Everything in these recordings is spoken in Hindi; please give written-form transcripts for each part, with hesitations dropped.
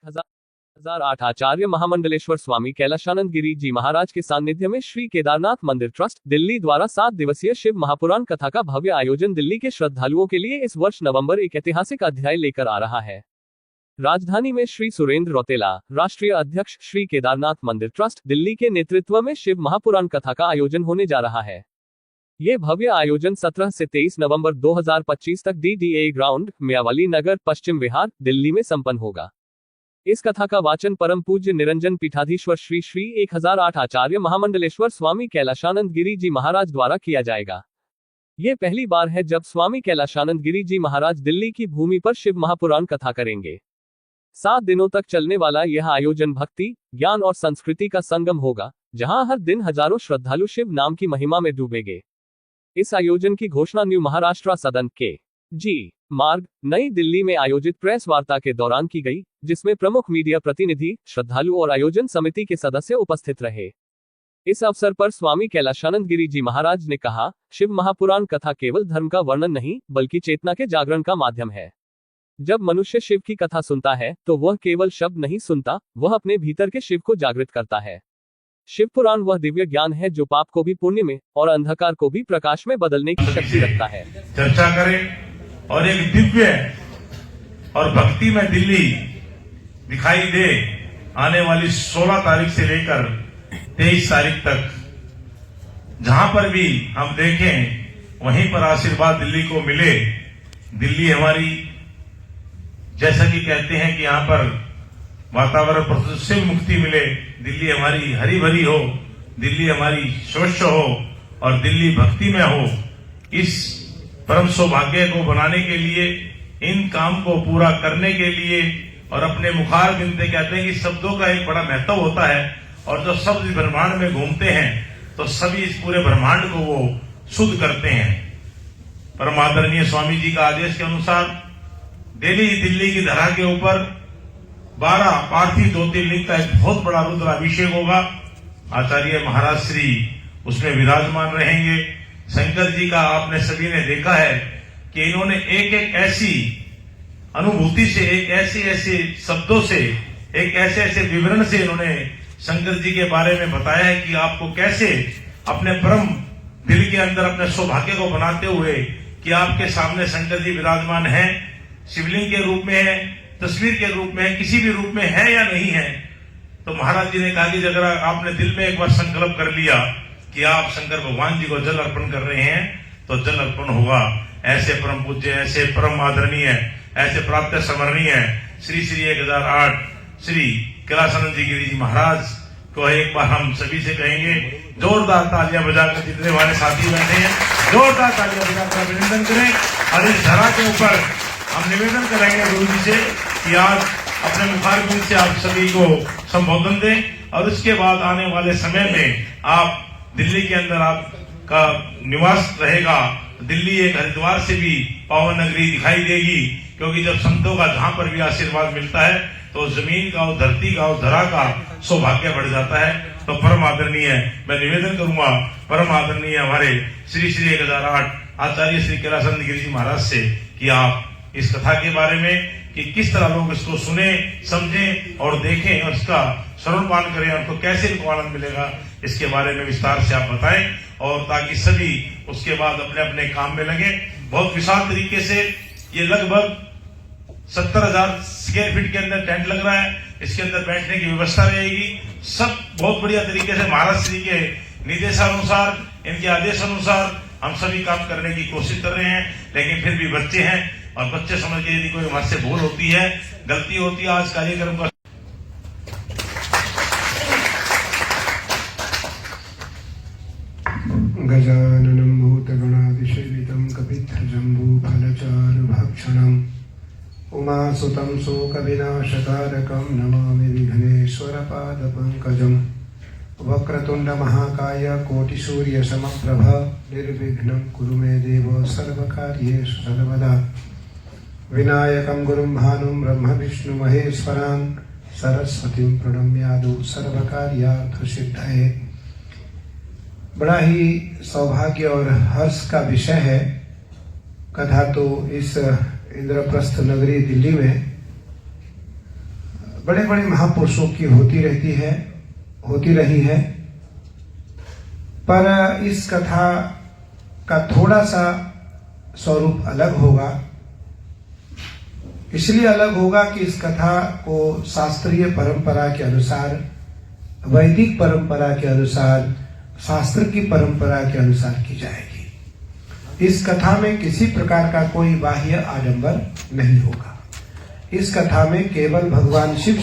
1008 आचार्य महामंडलेश्वर स्वामी कैलाशानंद गिरी जी महाराज के सानिध्य में श्री केदारनाथ मंदिर ट्रस्ट दिल्ली द्वारा 7 दिवसीय शिव महापुराण कथा का भव्य आयोजन दिल्ली के श्रद्धालुओं के लिए इस वर्ष नवंबर एक ऐतिहासिक अध्याय लेकर आ रहा है। राजधानी में श्री सुरेंद्र रौतेला, राष्ट्रीय अध्यक्ष श्री केदारनाथ मंदिर ट्रस्ट दिल्ली के नेतृत्व में शिव महापुराण कथा का आयोजन होने जा रहा है। ये भव्य आयोजन 17 से 23 नवंबर 2025 तक DDA ग्राउंड, म्यावाली नगर, पश्चिम विहार, दिल्ली में संपन्न होगा। इस कथा का वाचन परम पूज्य निरंजन पीठाधीश्वर श्री श्री 1008 आचार्य महामंडलेश्वर स्वामी कैलाशानंद गिरी जी महाराज द्वारा किया जाएगा। ये पहली बार है जब स्वामी कैलाशानंद गिरी जी महाराज दिल्ली की भूमि पर शिव महापुराण कथा करेंगे। 7 दिनों तक चलने वाला यह आयोजन भक्ति, ज्ञान और संस्कृति का संगम होगा, जहां हर दिन हजारों श्रद्धालु शिव नाम की महिमा में डूबेंगे। इस आयोजन की घोषणा न्यू महाराष्ट्र सदन के मार्ग, नई दिल्ली में आयोजित प्रेस वार्ता के दौरान की गई, जिसमें प्रमुख मीडिया प्रतिनिधि, श्रद्धालु और आयोजन समिति के सदस्य उपस्थित रहे। इस अवसर पर स्वामी कैलाशानंद गिरी जी महाराज ने कहा, शिव महापुराण कथा केवल धर्म का वर्णन नहीं, बल्कि चेतना के जागरण का माध्यम है। जब मनुष्य शिव की कथा सुनता है तो वह केवल शब्द नहीं सुनता, वह अपने भीतर के शिव को जागृत करता है। शिव पुराण वह दिव्य ज्ञान है जो पाप को भी पुण्य में और अंधकार को भी प्रकाश में बदलने की शक्ति रखता है। चर्चा करें और एक दिव्य और भक्ति में दिल्ली दिखाई दे आने वाली 16 तारीख से लेकर 23 तारीख तक, जहां पर भी हम देखें वहीं पर आशीर्वाद दिल्ली को मिले। दिल्ली हमारी, जैसा कि कहते हैं कि यहाँ पर वातावरण प्रदूषण से मुक्ति मिले, दिल्ली हमारी हरी भरी हो, दिल्ली हमारी स्वच्छ हो और दिल्ली भक्ति में हो। इस परम सौभाग्य को बनाने के लिए, इन काम को पूरा करने के लिए और अपने मुखार बिंदे कहते हैं कि शब्दों का एक बड़ा महत्व होता है और जो शब्द ब्रह्मांड में घूमते हैं तो सभी इस पूरे ब्रह्मांड को वो शुद्ध करते हैं। परम आदरणीय स्वामी जी का आदेश के अनुसार दिल्ली की धरा के ऊपर 12 पार्थिव ज्योतिर्लिंग का एक बहुत बड़ा रुद्राभिषेक होगा। आचार्य महाराज श्री उसमें विराजमान रहेंगे। शंकर जी का आपने सभी ने देखा है कि इन्होंने एक एक ऐसी अनुभूति से, एक ऐसे शब्दों से, एक ऐसे विवरण से इन्होंने शंकर जी के बारे में बताया है कि आपको कैसे अपने परम दिल के अंदर अपने सौभाग्य को बनाते हुए कि आपके सामने शंकर जी विराजमान हैं, शिवलिंग के रूप में है, तस्वीर के रूप में है, किसी भी रूप में है या नहीं है। तो महाराज जी ने कहा कि अगर आपने दिल में एक बार संकल्प कर लिया कि आप शंकर भगवान जी को जल अर्पण कर रहे हैं तो जल अर्पण होगा। ऐसे परम पूज्य, ऐसे परम आदरणीय, ऐसे प्राप्त स्मरणीय श्री श्री 1008 श्री कैलाशानंद जी गिरी जी महाराज को एक बार हम सभी से कहेंगे, जोरदार तालियां बजाकर जितने हमारे साथी बैठे हैं जोरदार तालियां बजाकर अभिनंदन करें। और इस धरा के ऊपर हम निवेदन करेंगे गुरु जी से कि आज अपने मुखारबिंद से आप सभी को संबोधन दें और उसके बाद आने वाले समय में आप दिल्ली के अंदर आपका निवास रहेगा। दिल्ली एक हरिद्वार से भी पावन नगरी दिखाई देगी, क्योंकि जब संतों का जहां पर भी आशीर्वाद मिलता है तो जमीन का और धरती का और धरा का सौभाग्य बढ़ जाता है। तो परम आदरणीय मैं निवेदन करूंगा परम आदरणीय हमारे श्री श्री 1008 आचार्य श्री कैलाशानंद गिरी जी महाराज से कि आप इस कथा के बारे में कि किस तरह लोग इसको सुने, समझें और देखें और इसका श्रवण पान करें, उनको कैसे इनको आनंद मिलेगा, इसके बारे में विस्तार से आप बताएं और ताकि सभी उसके बाद अपने अपने काम में लगे। बहुत विशाल तरीके से ये लगभग 70,000 स्क्वायर फीट के अंदर टेंट लग रहा है। इसके अंदर बैठने की व्यवस्था रहेगी। सब बहुत बढ़िया तरीके से महाराज श्री के निर्देशानुसार, इनके आदेशानुसार हम सभी काम करने की कोशिश कर रहे हैं। लेकिन फिर भी बच्चे हैं और बच्चे समझ के यदि कोई हमारे से भूल होती है, गलती होती है, आज कार्यक्रम का गजाननं भूतगणादिसेवितं कपित्थजम्बूफलचारुभक्षणम् उमासुतं शोकविनाशकारकं नमामि विघ्नेश्वरपादपङ्कजम् वक्रतुण्डमहाकाय कोटिसूर्यसमप्रभ निर्विघ्नं कुरु मे देव सर्वकार्येषु सर्वदा। विनायकं गुरुं भानुं ब्रह्म विष्णु महेश्वरान् सरस्वतीं प्रणम्यादौ सर्वकार्यार्थसिद्धये। बड़ा ही सौभाग्य और हर्ष का विषय है। कथा तो इस इंद्रप्रस्थ नगरी दिल्ली में बड़े बड़े महापुरुषों की होती रही है, पर इस कथा का थोड़ा सा स्वरूप अलग होगा। इसलिए अलग होगा कि इस कथा को शास्त्रीय परंपरा के अनुसार, वैदिक परंपरा के अनुसार, शास्त्र की परंपरा के अनुसार की जाएगी। इस कथा में किसी प्रकार का कोई बाह्य आडंबर नहीं होगा। इस कथा में केवल भगवान शिव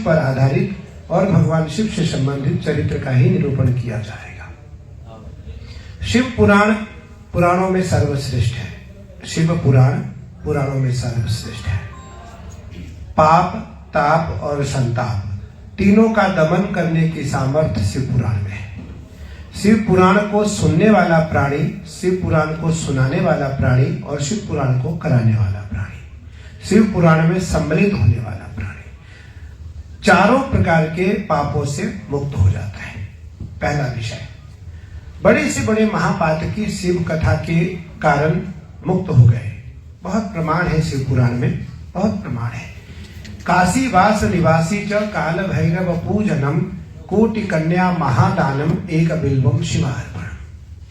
पर आधारित और भगवान शिव से संबंधित चरित्र का ही निरूपण किया जाएगा। शिव पुराण पुराणों में सर्वश्रेष्ठ है। शिव पुराण पुराणों में सर्वश्रेष्ठ है। पाप, ताप और संताप तीनों का दमन करने की सामर्थ्य शिव पुराण में है। शिव पुराण को सुनने वाला प्राणी, शिव पुराण को सुनाने वाला प्राणी और शिव पुराण को कराने वाला प्राणी, शिव पुराण में सम्मिलित होने वाला प्राणी चारों प्रकार के पापों से मुक्त हो जाता है। पहला विषय, बड़े से बड़े महापातकी शिव कथा के कारण मुक्त हो गए। बहुत प्रमाण है शिव पुराण में, बहुत प्रमाण है। काशी वास निवासी च काल भैरव पूजनम कोटि कन्या महादानम एक बिल्वम शिवार्पण।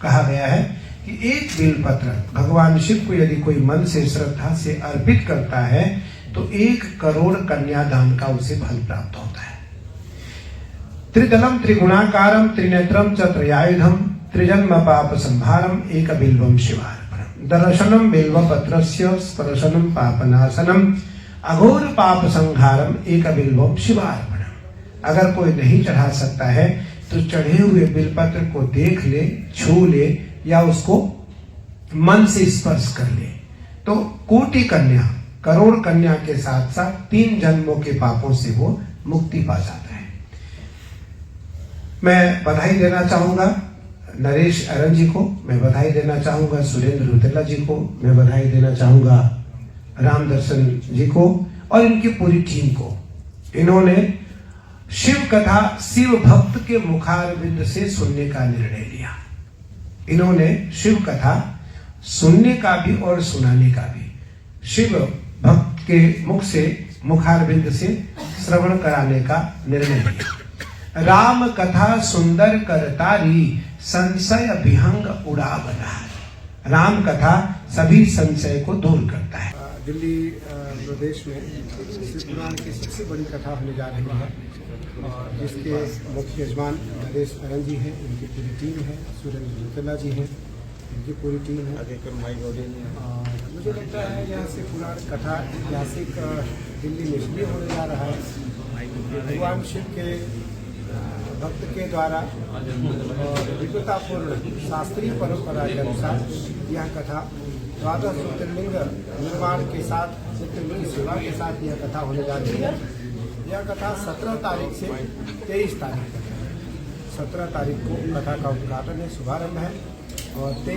कहा गया है कि एक बिल्वपत्र भगवान शिव को यदि कोई मन से श्रद्धा से अर्पित करता है तो 1 करोड़ कन्यादान का उसे फल प्राप्त होता है। त्रिदलम त्रिगुणाकारम त्रिनेत्रम च त्रयायुधम त्रिजन्म पाप संहारम एक बिल्वम शिवार्पणम। दर्शनम बिल्वपत्रस्य स्पर्शनम पापनाशनम अघोर पाप संहारम एक बिल्वम शिवार्पणम। अगर कोई नहीं चढ़ा सकता है तो चढ़े हुए बिलपत्र को देख ले, छू ले या उसको मन से स्पर्श कर ले तो कोटि कन्या, करोड़ कन्या के साथ साथ 3 जन्मों के पापों से वो मुक्ति पा जाता है। मैं बधाई देना चाहूंगा नरेश अरन जी को, मैं बधाई देना चाहूंगा सुरेंद्र रुतेला जी को, मैं बधाई देना चाहूंगा राम दर्शन जी को और इनकी पूरी टीम को। इन्होंने शिव कथा शिव भक्त के मुखारविंद से सुनने का निर्णय लिया। इन्होंने शिव कथा सुनने का भी और सुनाने का भी शिव भक्त के मुख से, मुखारविंद से श्रवण कराने का निर्णय लिया। राम कथा सुंदर करतारी संशय विहंग उड़ा बना। राम कथा सभी संशय को दूर करता है। दिल्ली प्रदेश में शिव पुराण की सबसे बड़ी कथा होने जा रही है और जिसके मुख्य यजमान नरेश अरन जी हैं, इनकी पूरी टीम है, सुरेंद्र रुतेला जी हैं, इनकी पूरी टीम है। मुझे लगता है यह शिव पुराण कथा ऐतिहासिक दिल्ली में इसलिए होने जा रहा है, भगवान शिव के भक्त के द्वारा विद्वतापूर्ण शास्त्रीय परंपरा के अनुसार यह कथा 12 ज्योतिर्लिंग निर्माण के साथ, ज्योतिर्लिंग सेवा के साथ यह कथा होने जा रही है। यह कथा 17 तारीख से 23 तारीख तक है। 17 तारीख को कथा का उद्घाटन है, शुभारंभ है और 23